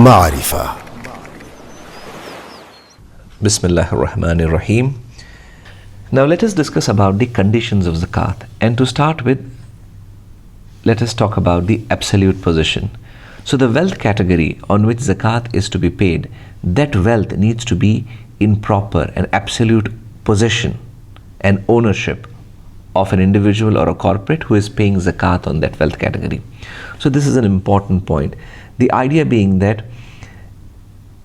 معرفة. Bismillah ar-Rahman ar-Rahim. Now let us discuss about the conditions of zakat. And to start with, let us talk about the absolute possession. So the wealth category on which zakat is to be paid, that wealth needs to be in proper and absolute possession and ownership of an individual or a corporate who is paying zakat on that wealth category. So this is an important point. The idea being that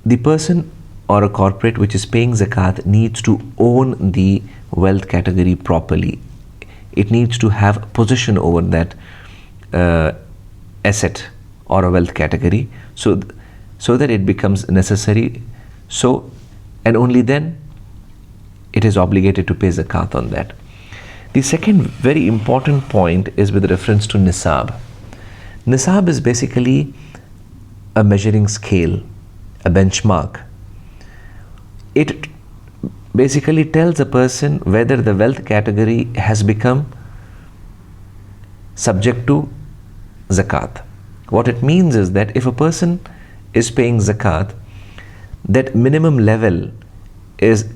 the person or a corporate which is paying zakat needs to own the wealth category properly. It needs to have possession over that asset or a wealth category, so that it becomes necessary. So, and only then it is obligated to pay zakat on that. The second very important point is with reference to nisab. Nisab is basically a measuring scale, a benchmark. It basically tells a person whether the wealth category has become subject to zakat. What it means is that if a person is paying zakat, that minimum level is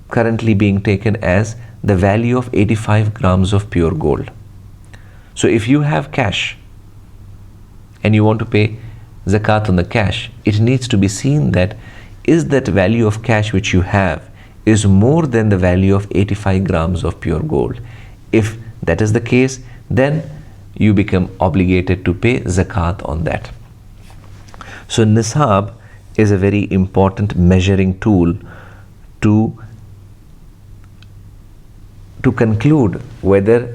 currently being taken as the value of 85 grams of pure gold. So if you have cash and you want to pay zakat on the cash, it needs to be seen that is that value of cash which you have is more than the value of 85 grams of pure gold. If that is the case, then you become obligated to pay zakat on that. So nisab is a very important measuring tool to conclude whether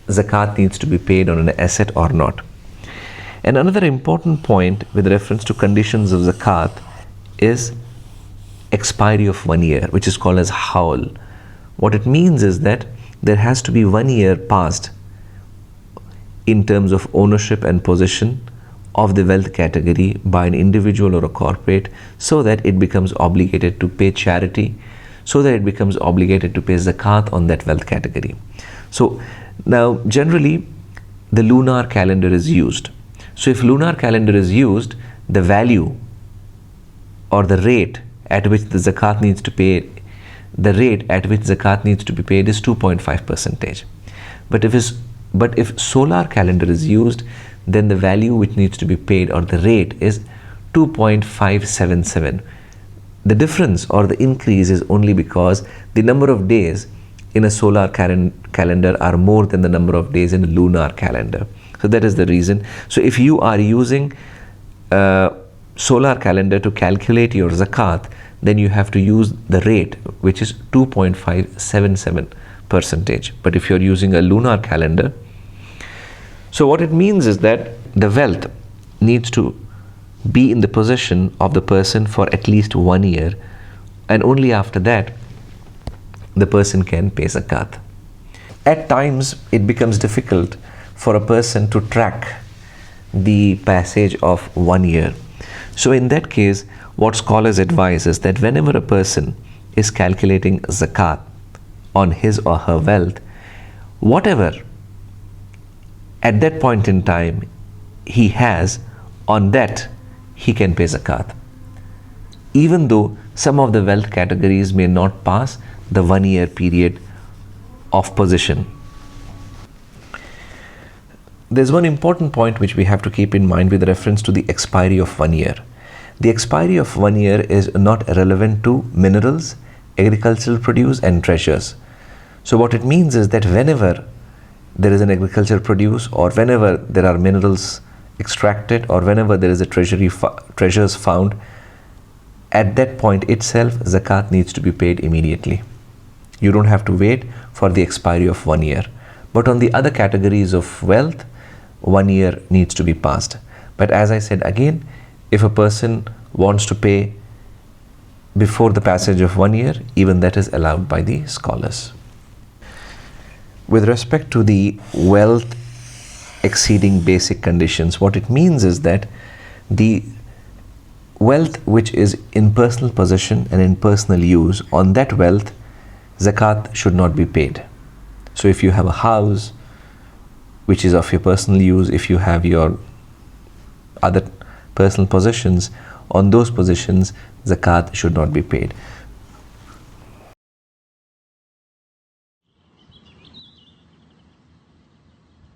zakat needs to be paid on an asset or not. And another important point with reference to conditions of zakat is expiry of 1 year, which is called as hawl. What it means is that there has to be 1 year passed in terms of ownership and possession of the wealth category by an individual or a corporate, so that it becomes obligated to pay charity, so that it becomes obligated to pay zakat on that wealth category. So now generally the lunar calendar is used. So if lunar calendar is used, the value or the rate at which the zakat needs to pay, the rate at which zakat needs to be paid is 2.5%. But if solar calendar is used, then the value which needs to be paid or the rate is 2.577. The difference or the increase is only because the number of days in a solar calendar are more than the number of days in a lunar calendar. So that is the reason. So if you are using solar calendar to calculate your zakat, then you have to use the rate which is 2.577%. But if you're using a lunar calendar, so what it means is that the wealth needs to be in the possession of the person for at least 1 year, and only after that the person can pay zakat. At times it becomes difficult for a person to track the passage of 1 year. So in that case, what scholars advise is that whenever a person is calculating zakat on his or her wealth, whatever at that point in time he has, on that he can pay zakat, even though some of the wealth categories may not pass the 1 year period of possession. There's one important point which we have to keep in mind with reference to the expiry of 1 year. The expiry of 1 year is not relevant to minerals, agricultural produce and treasures. So what it means is that whenever there is an agricultural produce, or whenever there are minerals extracted, or whenever there is a treasures found, at that point itself zakat needs to be paid immediately. You don't have to wait for the expiry of 1 year. But on the other categories of wealth, 1 year needs to be passed. But as I said again, if a person wants to pay before the passage of 1 year, even that is allowed by the scholars. With respect to the wealth exceeding basic conditions, what it means is that the wealth which is in personal possession and in personal use, on that wealth zakat should not be paid. So if you have a house which is of your personal use, if you have your other personal possessions, on those positions zakat should not be paid.